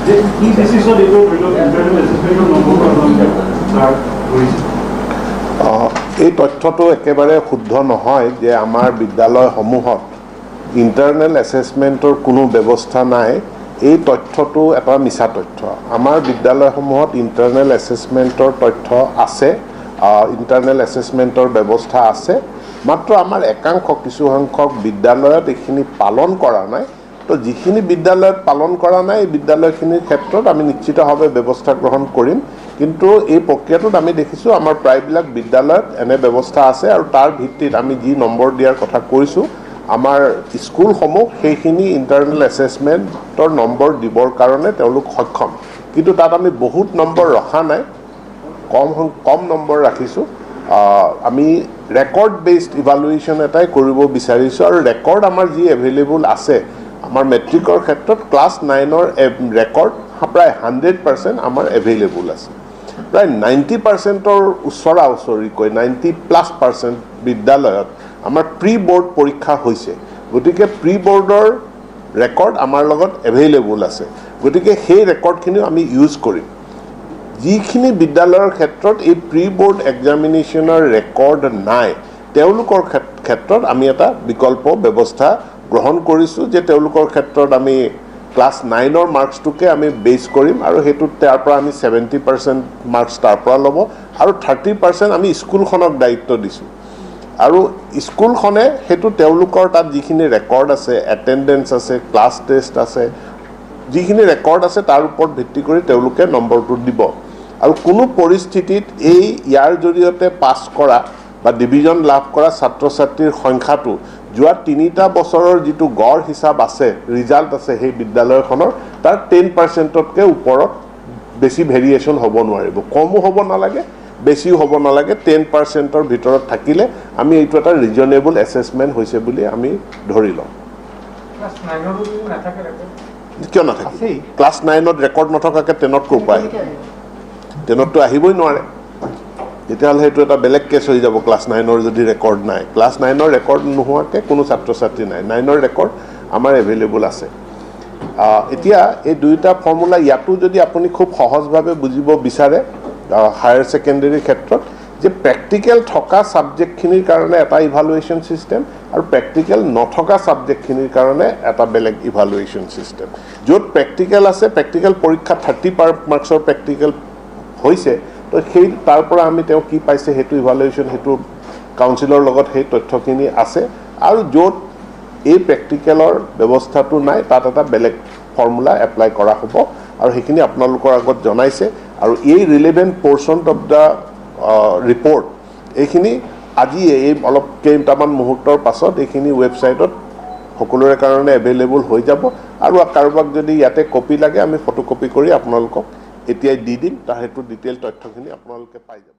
এই তথ্যটো একেবাৰে শুদ্ধ নহয় যে আমাৰ বিদ্যালয়সমূহত ইণ্টাৰনেল এছেছমেণ্টৰ কোনো ব্যৱস্থা নাই। এই তথ্যটো এটা মিছা তথ্য। আমাৰ বিদ্যালয়সমূহত ইণ্টাৰনেল এছেছমেণ্টৰ তথ্য আছে, ইণ্টাৰনেল এছেছমেণ্টৰ ব্যৱস্থা আছে, মাত্ৰ আমাৰ কিছু সংখ্যক বিদ্যালয়ত এইখিনি পালন কৰা নাই। তো যিখিনি বিদ্যালয়ত পালন কৰা নাই এই বিদ্যালয়খিনিৰ ক্ষেত্ৰত আমি নিশ্চিতভাৱে ব্যৱস্থা গ্ৰহণ কৰিম। কিন্তু এই প্ৰক্ৰিয়াটোত আমি দেখিছোঁ আমাৰ প্ৰায়বিলাক বিদ্যালয়ত এনে ব্যৱস্থা আছে আৰু তাৰ ভিত্তিত আমি যি নম্বৰ দিয়াৰ কথা কৈছোঁ আমাৰ স্কুলসমূহ সেইখিনি ইণ্টাৰনেল এছেছমেণ্টৰ নম্বৰ দিবৰ কাৰণে তেওঁলোক সক্ষম। কিন্তু তাত আমি বহুত নম্বৰ ৰখা নাই, কম নম্বৰ ৰাখিছোঁ। আমি ৰেকৰ্ড বেছড ইভালুৱেশ্যন এটাই কৰিব বিচাৰিছোঁ আৰু ৰেকৰ্ড আমাৰ যি এভেইলেবল আছে আমাৰ মেট্ৰিকৰ ক্ষেত্ৰত ক্লাছ 9ৰ ৰেকৰ্ড প্ৰায় 100% আমাৰ এভেইলেবল আছে। প্ৰায় 90%ৰ ওচৰা ওচৰিকৈ 90+% বিদ্যালয়ত আমাৰ প্ৰি বৰ্ড পৰীক্ষা হৈছে। গতিকে প্ৰি বৰ্ডৰ ৰেকৰ্ড আমাৰ লগত এভেইলেবল আছে। গতিকে সেই ৰেকৰ্ডখিনিও আমি ইউজ কৰিম। যিখিনি বিদ্যালয়ৰ ক্ষেত্ৰত এই প্ৰি বৰ্ড এক্সামিনেশ্যনৰ ৰেকৰ্ড নাই তেওঁলোকৰ ক্ষেত্ৰত আমি এটা বিকল্প ব্যৱস্থা গ্ৰহণ কৰিছোঁ যে তেওঁলোকৰ ক্ষেত্ৰত আমি ক্লাছ 9ৰ মাৰ্কছটোকে আমি বেছ কৰিম আৰু সেইটোত তাৰ পৰা আমি 70% মাৰ্কছ তাৰ পৰা ল'ব আৰু 30% আমি স্কুলখনক দায়িত্ব দিছোঁ। আৰু স্কুলখনে সেইটো তেওঁলোকৰ তাত যিখিনি ৰেকৰ্ড আছে, এটেণ্ডেঞ্চ আছে, ক্লাছ টেষ্ট আছে, যিখিনি ৰেকৰ্ড আছে তাৰ ওপৰত ভিত্তি কৰি তেওঁলোকে নম্বৰটো দিব। আৰু কোনো পৰিস্থিতিত ইয়াৰ জৰিয়তে পাছ কৰা বা ডিভিজন লাভ কৰা ছাত্ৰ ছাত্ৰীৰ সংখ্যাটো যোৱা 3টা বছৰৰ যিটো গড় হিচাপ আছে, ৰিজাল্ট আছে সেই বিদ্যালয়খনৰ তাৰ 10%তকৈ ওপৰত বেছি ভেৰিয়েশ্যন হ'ব নোৱাৰিব। কমো হ'ব নালাগে, বেছিও হ'ব নালাগে। 10%ৰ ভিতৰত থাকিলে আমি এইটো এটা ৰিজনেবল এছেছমেণ্ট হৈছে বুলি আমি ধৰি লওঁ। কিয় নাথাকে? ক্লাছ 9ত ৰেকৰ্ড নথকাকৈ 10ত ক'ৰ পৰা আহিব? 10ততো আহিবই নোৱাৰে। তেতিয়াহ'লে সেইটো এটা বেলেগ কেছ হৈ যাব। ক্লাছ 9ৰ যদি ৰেকৰ্ড নাই, ক্লাছ 9ৰ ৰেকৰ্ড নোহোৱাকৈ কোনো ছাত্ৰ ছাত্ৰী নাই। 9ৰ ৰেকৰ্ড আমাৰ এভেইলেবল আছে। এতিয়া এই দুয়োটা ফৰ্মুলা ইয়াতো যদি আপুনি খুব সহজভাৱে বুজিব বিচাৰে হায়াৰ ছেকেণ্ডেৰীৰ ক্ষেত্ৰত যে প্ৰেক্টিকেল থকা ছাবজেক্টখিনিৰ কাৰণে এটা ইভালুৱেশ্যন ছিষ্টেম আৰু প্ৰেক্টিকেল নথকা ছাবজেক্টখিনিৰ কাৰণে এটা বেলেগ ইভালুৱেশ্যন ছিষ্টেম। য'ত প্ৰেক্টিকেল আছে, প্ৰেক্টিকেল পৰীক্ষা 30 মাৰ্কছৰ প্ৰেক্টিকেল হৈছে, তো সেই তাৰ পৰা আমি তেওঁ কি পাইছে সেইটো ইভালুৱেশ্যন, সেইটো কাউন্সিলৰ লগত সেই তথ্যখিনি আছে। আৰু য'ত এই প্ৰেক্টিকেলৰ ব্যৱস্থাটো নাই তাত এটা বেলেগ ফৰ্মুলা এপ্লাই কৰা হ'ব আৰু সেইখিনি আপোনালোকৰ আগত জনাইছে। আৰু এই relevant portion of the report এইখিনি আজি অলপ কেইটামান মুহূৰ্তৰ পাছত এইখিনি ৱেবছাইটত সকলোৰে কাৰণে এভেইলেবল হৈ যাব। আৰু কাৰোবাক যদি ইয়াতে কপি লাগে আমি ফটোকপি কৰি আপোনালোকক এতিয়াই দি দিম, তাৰ সেইটো ডিটেইল তথ্যখিনি আপোনালোকে পাই যাব।